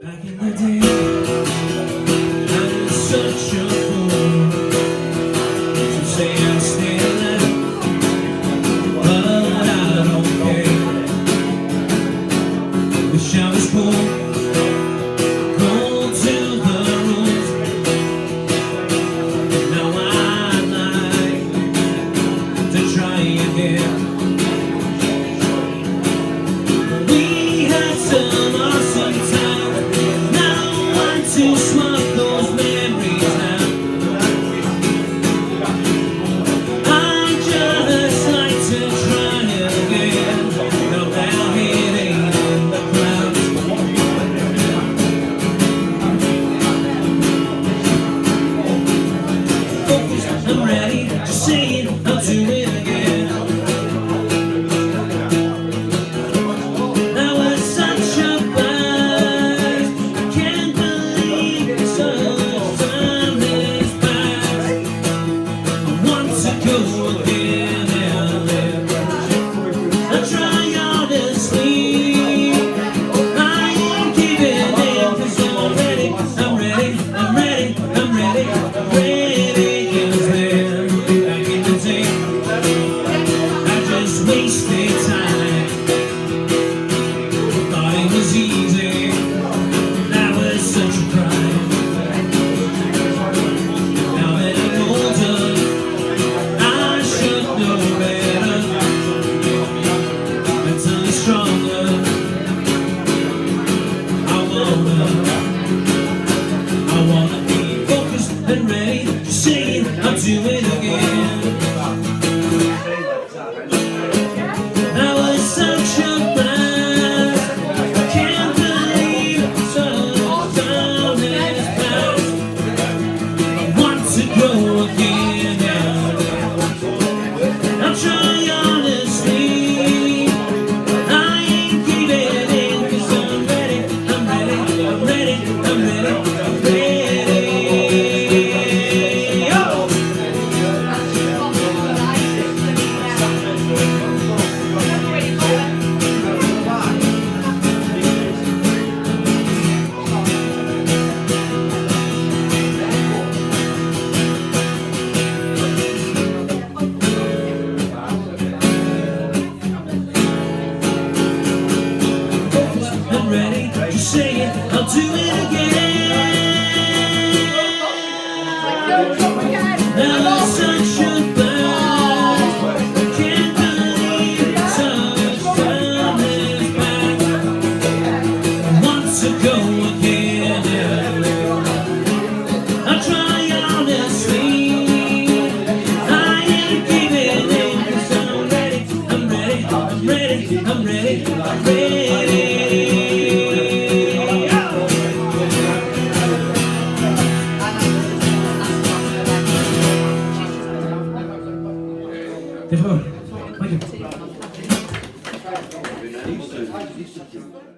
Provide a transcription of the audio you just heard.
Back in the day, I was such a fool to say I'm still alive, but I don't care. Wish I was cool, cool to the rules. Now I'd like to try again. We had some awesome times. To smother those memories now. I'd just like to try again. No doubt it ain't in the clouds. Focused, I'm ready, just saying I'll do it again. That was such a blast. I can't believe so time has passed. I want to go again and live. I try honestly. I ain't giving in 'cause I'm ready. I'm ready. I'm ready. I'm ready. I'm ready. 'Cause then back in the day, I just wasted time. Thought it was easy. That was such a crime. Now that I'm older, I should know better. Mentally stronger. I wanna be focused and ready. Just saying I'll do it again. That was such a blast. I can't believe so time has passed. I want to go again and I'll try honestly. I ain't giving in 'cause I'm ready. I'm ready. I'm ready. I'm ready. I'm ready. Oh! I'm ready, just say it, I'll do it again. That was such a blast. I can't believe so much time has passed. I want to go again and live. I'll try honestly. I ain't giving in 'cause I'm ready. I'm ready. I'm ready. I'm ready. I'm ready. Thank you.